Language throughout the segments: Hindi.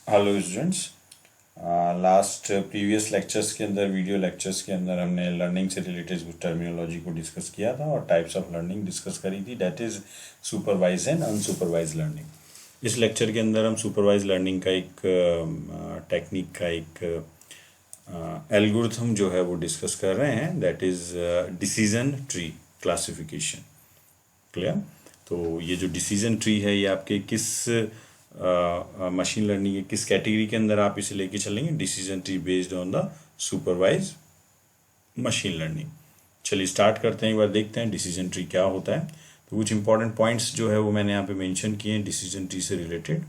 Hello students. Last previous lectures के अंदर वीडियो लेक्चर्स के अंदर हमने लर्निंग से रिलेटेड कुछ टर्मिनोलॉजी को डिस्कस किया था और टाइप्स ऑफ लर्निंग डिस्कस करी थी, that is supervised and unsupervised learning. इस लेक्चर के अंदर हम सुपरवाइज लर्निंग का एक टेक्निक का एक एल्गोरिथम जो है वो डिस्कस कर रहे हैं, that is decision tree classification. Clear? तो ये जो डिसीजन ट्री है ये आपके किस मशीन लर्निंग के किस कैटेगरी के अंदर आप इसे लेके चलेंगे? Decision tree based on the supervise machine learning. चलिए स्टार्ट करते हैं, एक बार देखते हैं डिसीजन ट्री क्या होता है। तो कुछ इंपॉर्टेंट पॉइंट्स जो है वो मैंने यहाँ पे मेंशन किए हैं डिसीजन ट्री से रिलेटेड।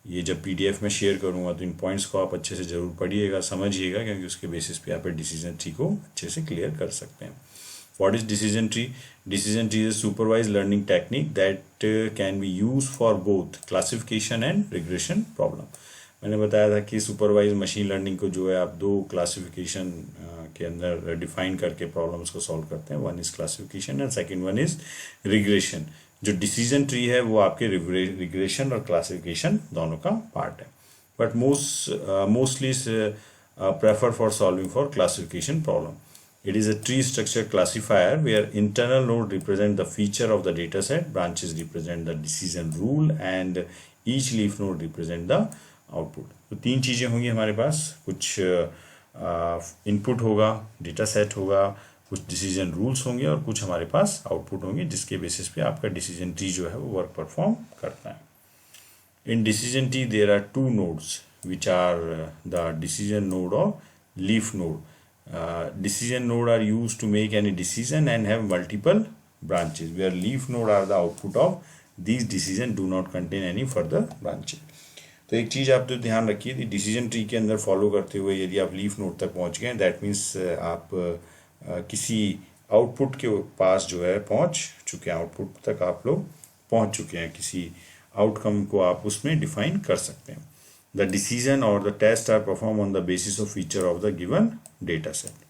ये जब पीडीएफ में शेयर करूँगा तो इन पॉइंट्स को आप अच्छे से ज़रूर पढ़िएगा, समझिएगा, क्योंकि उसके बेसिस पे आप डिसीजन ट्री को अच्छे से क्लियर कर सकते हैं। What is decision tree? Decision tree is a supervised learning technique that can be used for both classification and regression problem. मैंने बताया था कि सुपरवाइज मशीन लर्निंग को जो है आप दो क्लासिफिकेशन के अंदर डिफाइन करके प्रॉब्लम्स को सॉल्व करते हैं। One is classification and second one is regression. जो डिसीजन ट्री है वो आपके रिग्रेशन और क्लासिफिकेशन दोनों का पार्ट है, but mostly prefer for solving for classification problem. It is a tree structure classifier where internal node represent the feature of the data set, branches represent the decision rule and each leaf node represent the output. तो तीन चीज़ें होंगी हमारे पास, कुछ इनपुट होगा, डेटा सेट होगा, कुछ डिसीजन रूल्स होंगे और कुछ हमारे पास आउटपुट होंगे, जिसके बेसिस पे आपका डिसीजन ट्री जो है वो वर्क परफॉर्म करता है. In decision tree there are two nodes which are the decision node or leaf node. Decision node are used to make any decision and have multiple branches, where leaf node are the output of these decision do not contain any further branches. तो एक चीज़ आप तो ध्यान रखिए कि डिसीजन ट्री के अंदर फॉलो करते हुए यदि आप लीफ नोड तक पहुंच गए, दैट मीन्स आप किसी आउटपुट के पास जो है पहुंच चुके हैं, आउटपुट तक आप लोग पहुंच चुके हैं, किसी आउटकम को आप उसमें डिफाइन कर सकते हैं. The decision or the test are performed on the basis of feature of the given data set.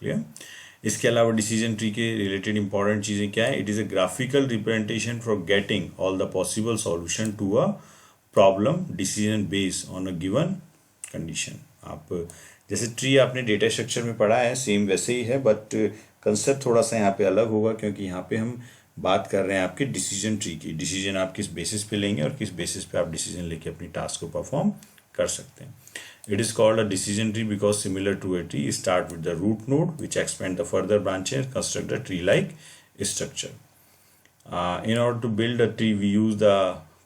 Clear? इसके अलावा डिसीजन ट्री के रिलेटेड इंपॉर्टेंट चीज़ें क्या है? It is a graphical representation for getting all the possible solution to a problem decision based on a given condition. आप जैसे ट्री आपने डेटा स्ट्रक्चर में पढ़ा है सेम वैसे ही है, बट कंसेप्ट थोड़ा सा यहाँ पे अलग होगा, क्योंकि यहाँ पे हम बात कर रहे हैं आपके डिसीजन ट्री की. डिसीजन आप किस बेसिस पे लेंगे और किस बेसिस पे आप डिसीजन लेके अपनी टास्क को परफॉर्म कर सकते हैं. It is called a decision tree because similar to a tree start with the root node which expand the further branches construct the tree like structure. In order to build a tree, we use the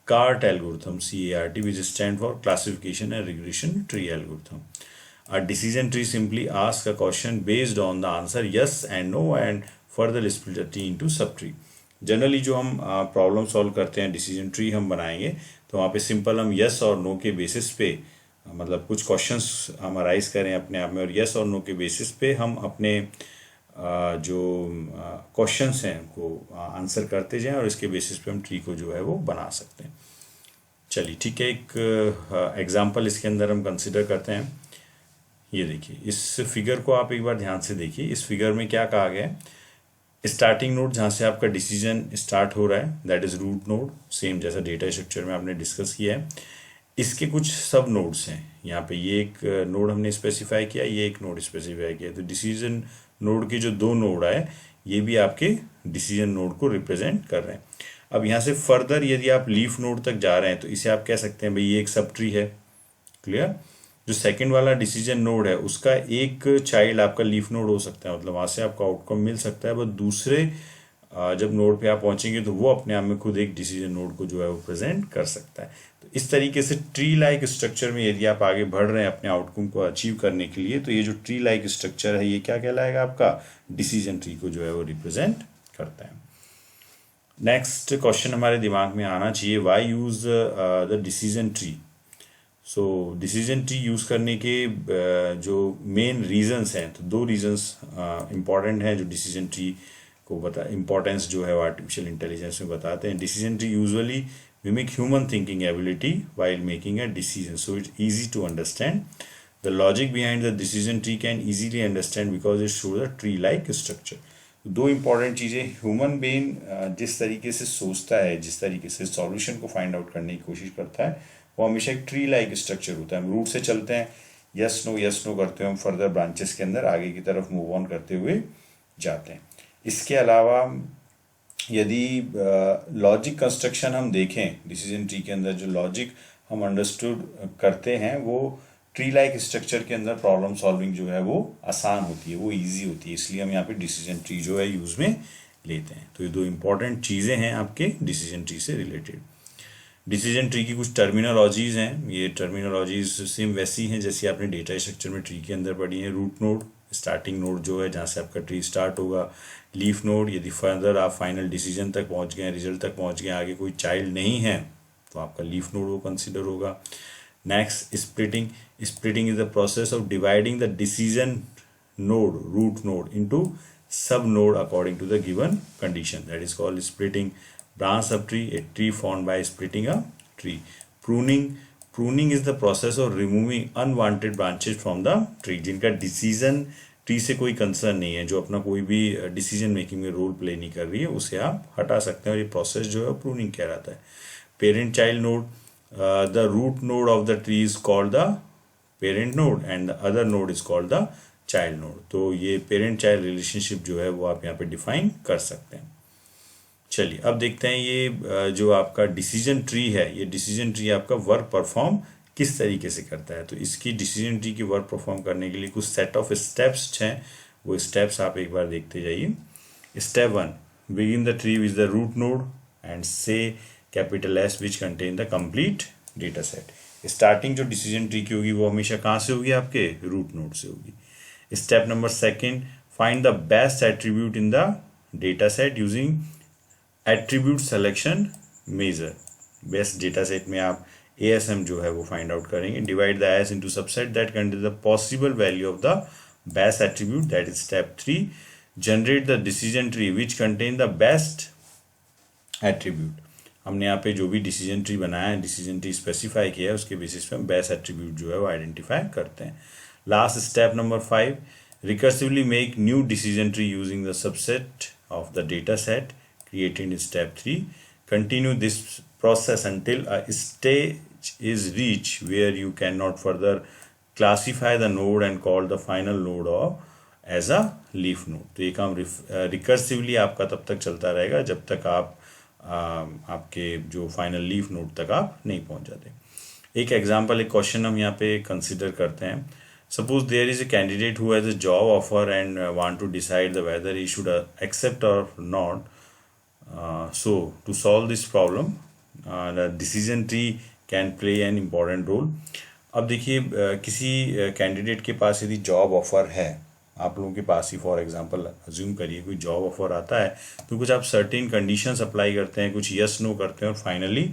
CART algorithm, CART, which stands for Classification and Regression Tree Algorithm. A decision tree simply asks a question based on the answer yes and no and further split the tree into subtree. Generally जो हम प्रॉब्लम सॉल्व करते हैं, डिसीजन ट्री हम बनाएंगे तो वहाँ पे सिंपल हम यस और नो के बेसिस पे, मतलब कुछ क्वेश्चंस हम अराइज करें अपने आप में और यस और नो के बेसिस पे हम अपने जो क्वेश्चंस हैं उनको आंसर करते जाएं और इसके बेसिस पे हम ट्री को जो है वो बना सकते हैं. चलिए ठीक है, एक एग्जांपल इसके अंदर हम कंसिडर करते हैं. ये देखिए, इस फिगर को आप एक बार ध्यान से देखिए. इस फिगर में क्या कहा गया है? स्टार्टिंग नोड जहाँ से आपका डिसीजन स्टार्ट हो रहा है, that is root node, same जैसा डेटा स्ट्रक्चर में आपने डिस्कस किया है. इसके कुछ सब नोड्स हैं यहाँ पे. ये एक नोड हमने स्पेसिफाई किया, ये एक नोड स्पेसिफाई किया. तो डिसीजन नोड के जो दो नोड आए ये भी आपके डिसीजन नोड को रिप्रेजेंट कर रहे हैं. अब यहाँ से फर्दर यदि आप लीफ नोड तक जा रहे हैं तो इसे आप कह सकते हैं भाई ये एक सब ट्री है. क्लियर? जो सेकंड वाला डिसीजन नोड है उसका एक चाइल्ड आपका लीफ नोड हो सकता है, मतलब वहां से आपको आउटकम मिल सकता है, बट दूसरे जब नोड पे आप पहुंचेंगे तो वो अपने आप में खुद एक डिसीजन नोड को जो है वो प्रेजेंट कर सकता है. तो इस तरीके से ट्री लाइक स्ट्रक्चर में यदि आप आगे बढ़ रहे हैं अपने आउटकम को अचीव करने के लिए, तो ये जो ट्री लाइक स्ट्रक्चर है ये क्या कहलाएगा? आपका डिसीजन ट्री को जो है वो रिप्रेजेंट करता है. नेक्स्ट क्वेश्चन हमारे दिमाग में आना चाहिए, why use the decision tree. So decision tree use करने के जो मेन रीजंस हैं, तो दो रीजंस इंपॉर्टेंट हैं जो डिसीजन ट्री को इम्पोर्टेंस जो है आर्टिफिशियल इंटेलिजेंस में बताते हैं. Decision tree usually mimic human thinking ability while making a decision, so it's easy to understand. The logic behind the decision tree can easily understand because it shows a tree like structure. दो इम्पॉर्टेंट चीज़ें, ह्यूमन ब्रेन जिस तरीके से सोचता है, जिस तरीके से सॉल्यूशन को फाइंड आउट करने की कोशिश करता है, वो हमेशा एक ट्री लाइक स्ट्रक्चर होता है। हम रूट से चलते हैं, यस नो करते हैं, हम फर्दर ब्रांचेस के अंदर आगे की तरफ मूव ऑन करते हुए जाते हैं। इसके अलावा यदि लॉजिक कंस्ट्रक्शन हम देखें डिसीजन ट्री के अंदर, जो लॉजिक हम अंडरस्टूड करते हैं वो ट्री लाइक स्ट्रक्चर के अंदर प्रॉब्लम सॉल्विंग जो है वो आसान होती है, वो इजी होती है, इसलिए हम यहाँ पे डिसीजन ट्री जो है यूज में लेते हैं। तो ये दो इंपॉर्टेंट चीज़ें हैं आपके डिसीजन ट्री से रिलेटेड। डिसीजन ट्री की कुछ टर्मिनोलॉजीज हैं, ये टर्मिनोलॉजीज सेम वैसी हैं जैसी आपने डेटा स्ट्रक्चर में ट्री के अंदर पढ़ी है। रूट नोड, स्टार्टिंग नोड जो है जहाँ से आपका ट्री स्टार्ट होगा। लीफ नोड, यदि फर्दर आप फाइनल डिसीजन तक पहुँच गए, रिजल्ट तक पहुँच गए, आगे कोई चाइल्ड नहीं है तो आपका लीफ नोड वो कंसिडर होगा। Next splitting, splitting is the process of dividing the decision node, root node into sub node according to the given condition, that is called splitting. Branch subtree, a tree formed by splitting a tree. Pruning is the process of removing unwanted branches from the tree, जिनका डिसीजन ट्री से कोई कंसर्न नहीं है, जो अपना कोई भी डिसीजन मेकिंग में रोल प्ले नहीं कर रही है, उसे आप हटा सकते हैं, और ये प्रोसेस जो है प्रूनिंग कहलाता है। Parent child node, the root node of the tree is called the parent node and the other node is called the child node. तो ये पेरेंट चाइल्ड रिलेशनशिप जो है वो आप यहाँ पे डिफाइन कर सकते हैं। चलिए अब देखते हैं ये जो आपका डिसीजन ट्री है, ये डिसीजन ट्री आपका वर्क परफॉर्म किस तरीके से करता है। तो इसकी डिसीजन ट्री की वर्क परफॉर्म करने के लिए कुछ सेट ऑफ स्टेप्स हैं, वो स्टेप्स आप एक बार देखते जाइए। Step 1, begin the tree with the root node and say capital S which contain the complete data set. Starting जो डिसीजन ट्री की होगी वो हमेशा कहाँ से होगी, आपके रूट नोड से होगी। Step number 2, find the best attribute in the data set using attribute selection measure. Best data set में आप ASM जो है वो find out करेंगे। Divide the S into subset that contains the possible value of the best attribute, that is step 3. Generate the decision tree which contain the best attribute. हमने यहाँ पे जो भी डिसीजन ट्री बनाया है, डिसीजन ट्री स्पेसिफाई किया है, उसके बेसिस पे हम बेस्ट एट्रीब्यूट जो है वो आइडेंटिफाई करते हैं। Last step number 5, recursively make new decision tree using the subset of the data set created in step 3. Continue this process until a stage is reached where you cannot further classify the node and call the final node as a leaf node. तो ये काम रिकर्सिवली आपका तब तक चलता रहेगा जब तक आप आपके जो फाइनल लीफ नोड तक आप नहीं पहुंच जाते। एक एग्जांपल, एक क्वेश्चन हम यहाँ पे कंसिडर करते हैं। Suppose there is a candidate who has a job offer and want to decide whether he should accept or not. So to solve this problem, the decision tree can play an important role. अब देखिए किसी कैंडिडेट के पास यदि जॉब ऑफर है, आप लोगों के पास ही फॉर एग्जांपल अज्यूम करिए कोई जॉब ऑफर आता है, तो कुछ आप सर्टेन कंडीशंस अप्लाई करते हैं, कुछ यस नो करते हैं, और फाइनली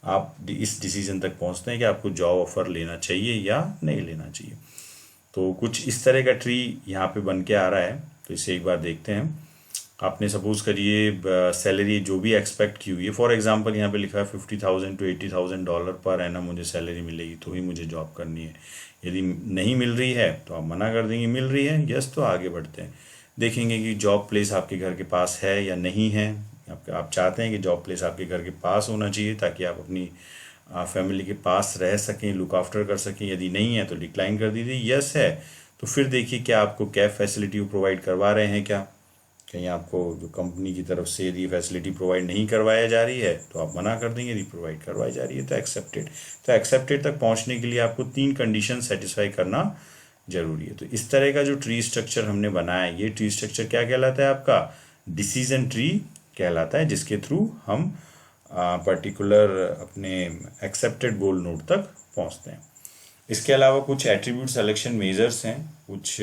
आप इस डिसीजन तक पहुंचते हैं कि आपको जॉब ऑफर लेना चाहिए या नहीं लेना चाहिए। तो कुछ इस तरह का ट्री यहाँ पे बन के आ रहा है। तो इसे एक बार देखते हैं। आपने सपोज करिए सैलरी जो भी एक्सपेक्ट की हुई है, फॉर एग्जांपल यहाँ पे लिखा है $50,000 to $80,000 पर एनम मुझे सैलरी मिलेगी तो ही मुझे जॉब करनी है। यदि नहीं मिल रही है तो आप मना कर देंगे, मिल रही है यस तो आगे बढ़ते हैं, देखेंगे कि जॉब प्लेस आपके घर के पास है या नहीं है। आप चाहते हैं कि जॉब प्लेस आपके घर के पास होना चाहिए ताकि आप अपनी फैमिली के पास रह सकें, लुक आफ्टर कर सकें। यदि नहीं है तो डिक्लाइन कर दीजिए। यस है तो फिर देखिए क्या आपको कैब फैसिलिटी प्रोवाइड करवा रहे हैं, क्या कहीं आपको जो कंपनी की तरफ से यदि फैसिलिटी प्रोवाइड नहीं करवाया जा रही है तो आप मना कर देंगे। यदि प्रोवाइड करवाई जा रही है तो एक्सेप्टेड। तो एक्सेप्टेड तक पहुंचने के लिए आपको 3 कंडीशन सेटिस्फाई करना जरूरी है। तो इस तरह का जो ट्री स्ट्रक्चर हमने बनाया है, ये ट्री स्ट्रक्चर क्या कहलाता है, आपका डिसीजन ट्री कहलाता है, जिसके थ्रू हम पर्टिकुलर अपने एक्सेप्टेड गोल नोड तक पहुंचते हैं। इसके अलावा कुछ एट्रीब्यूट सिलेक्शन मेजर्स हैं, कुछ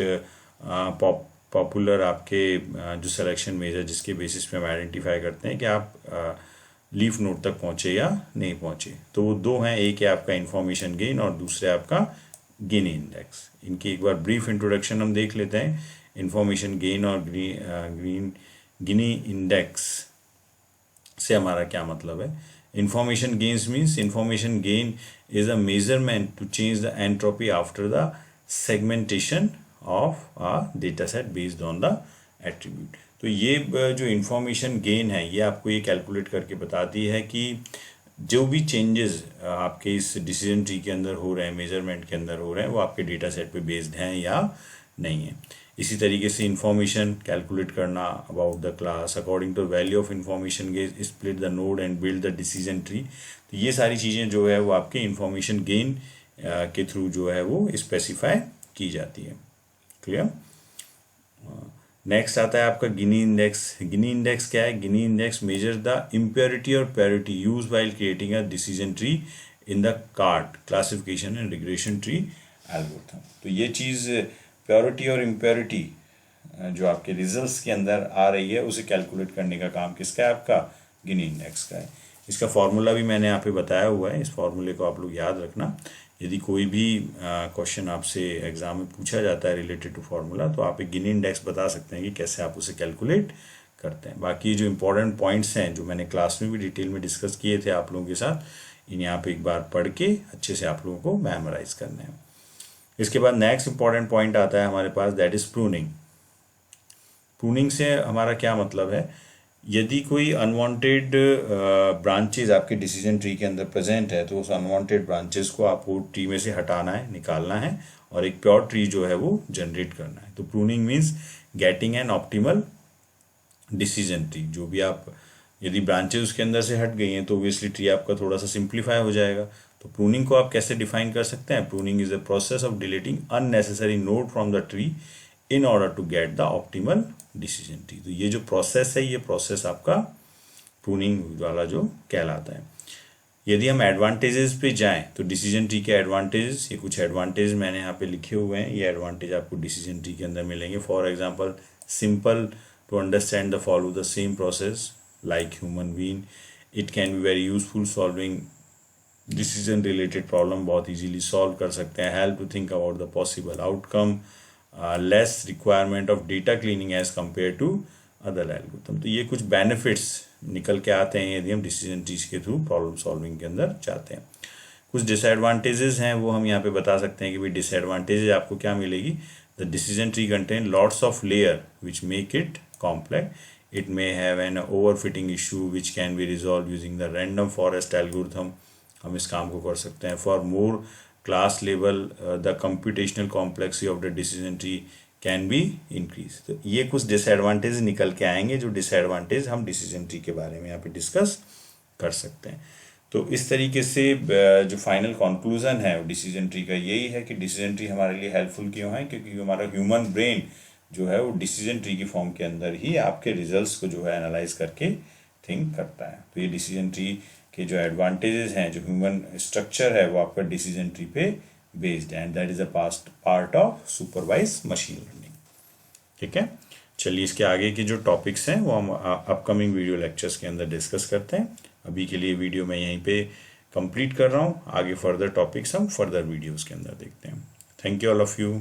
पॉपुलर आपके जो सिलेक्शन मेजर जिसके बेसिस पे हम आइडेंटिफाई करते हैं कि आप लीफ नोड तक पहुंचे या नहीं पहुंचे। तो वो 2 हैं, एक है आपका इंफॉर्मेशन गेन और दूसरे आपका गिनी इंडेक्स। इनकी एक बार ब्रीफ इंट्रोडक्शन हम देख लेते हैं। इंफॉर्मेशन गेन और गिनी इंडेक्स से हमारा क्या मतलब है। Information gains means information gain is a measurement to change the entropy after the segmentation of a data set based on the attribute. तो ये जो इंफॉर्मेशन गेन है ये आपको ये कैलकुलेट करके बताती है कि जो भी चेंजेस आपके इस डिसीजन ट्री के अंदर हो रहे हैं, मेजरमेंट के अंदर हो रहे हैं, वो आपके डेटा सेट पे बेस्ड हैं या नहीं है। इसी तरीके से इंफॉर्मेशन कैलकुलेट करना about the class according to value of information gain, split the node and build the decision tree. तो ये सारी चीज़ें जो है वो आपके इंफॉर्मेशन गेन के थ्रू जो है वो स्पेसिफाई की जाती है। क्लियर। नेक्स्ट आता है आपका गिनी इंडेक्स। गिनी इंडेक्स क्या है? Gini index measure the impurity और purity use while creating a decision tree in the CART classification and regression tree algorithm. तो ये चीज़ प्योरिटी और इम्प्योरिटी जो आपके रिजल्ट्स के अंदर आ रही है उसे कैलकुलेट करने का काम किसका है? आपका गिनी इंडेक्स का है। इसका फॉर्मूला भी मैंने यहाँ पे बताया हुआ है, इस फॉर्मूले को आप लोग याद रखना। यदि कोई भी क्वेश्चन आपसे एग्जाम में पूछा जाता है रिलेटेड टू फार्मूला, तो आप एक गिनी इंडेक्स बता सकते हैं कि कैसे आप उसे कैलकुलेट करते हैं। बाकी जो इंपॉर्टेंट पॉइंट्स हैं जो मैंने क्लास में भी डिटेल में डिस्कस किए थे आप लोगों के साथ, इन यहाँ पे एक बार पढ़ के अच्छे से आप लोगों को मेमोराइज करना है। इसके बाद नेक्स्ट इंपॉर्टेंट पॉइंट आता है हमारे पास, दैट इज प्रूनिंग। प्रूनिंग से हमारा क्या मतलब है? यदि कोई अनवांटेड ब्रांचेज आपके डिसीजन ट्री के अंदर प्रेजेंट है, तो उस अनवांटेड ब्रांचेस को आपको ट्री में से हटाना है, निकालना है और एक प्योर ट्री जो है वो जनरेट करना है। तो pruning means getting an optimal decision tree. जो भी आप, यदि ब्रांचेज उसके अंदर से हट गई हैं तो ओबियसली ट्री आपका थोड़ा सा सिंप्लीफाई हो जाएगा। तो प्रूनिंग को आप कैसे डिफाइन कर सकते हैं? Pruning is the process of deleting unnecessary node from the tree in order to get the optimal decision tree. तो ये जो प्रोसेस है, ये प्रोसेस आपका प्रूनिंग वाला जो कहलाता है। यदि हम एडवांटेजेस पे जाएं तो डिसीजन ट्री के एडवांटेजेस, ये कुछ एडवांटेज मैंने यहाँ पे लिखे हुए हैं। ये एडवांटेज आपको डिसीजन ट्री के अंदर मिलेंगे। For example, simple to understand the follow the same process like human being. It can be very useful solving decision related problem, बहुत इजीली सॉल्व कर सकते हैं। Help to think about the possible outcome, less requirement of data cleaning as compare to other algorithm. तो ये कुछ बेनिफिट्स निकल के आते हैं यदि हम डिसीजन ट्रीज के थ्रू प्रॉब्लम सॉल्विंग के अंदर जाते हैं। कुछ डिसएडवांटेजेस हैं वो हम यहाँ पे बता सकते हैं कि भाई डिसएडवांटेजेस आपको क्या मिलेगी? The decision tree contain lots of layer which make it complex. It may have an overfitting issue which can be resolve using the random forest algorithm. हम इस काम को कर सकते हैं। For more class level the computational complexity of the decision tree can be increase. तो ये कुछ डिसएडवांटेज निकल के आएंगे, जो डिसएडवांटेज हम डिसीजन ट्री के बारे में यहाँ पे डिस्कस कर सकते हैं। तो इस तरीके से जो फाइनल कंक्लूजन है डिसीजन ट्री का यही है कि डिसीजन ट्री हमारे लिए हेल्पफुल क्यों है? क्योंकि हमारा ह्यूमन ब्रेन जो है वो डिसीजन ट्री की फॉर्म के अंदर ही आपके रिजल्ट्स को जो है एनालाइज करके थिंक करता है। तो ये डिसीजन ट्री के जो एडवांटेजेस हैं, जो ह्यूमन स्ट्रक्चर है, वो आपका डिसीजन ट्री पे बेस्ड है and that is a part of supervise machine learning. ठीक है, चलिए इसके आगे के जो टॉपिक्स हैं वो हम अपकमिंग वीडियो लेक्चर्स के अंदर डिस्कस करते हैं। अभी के लिए वीडियो मैं यहीं पे कंप्लीट कर रहा हूँ। आगे फर्दर टॉपिक्स हम फर्दर वीडियोस के अंदर देखते हैं। Thank you all of you.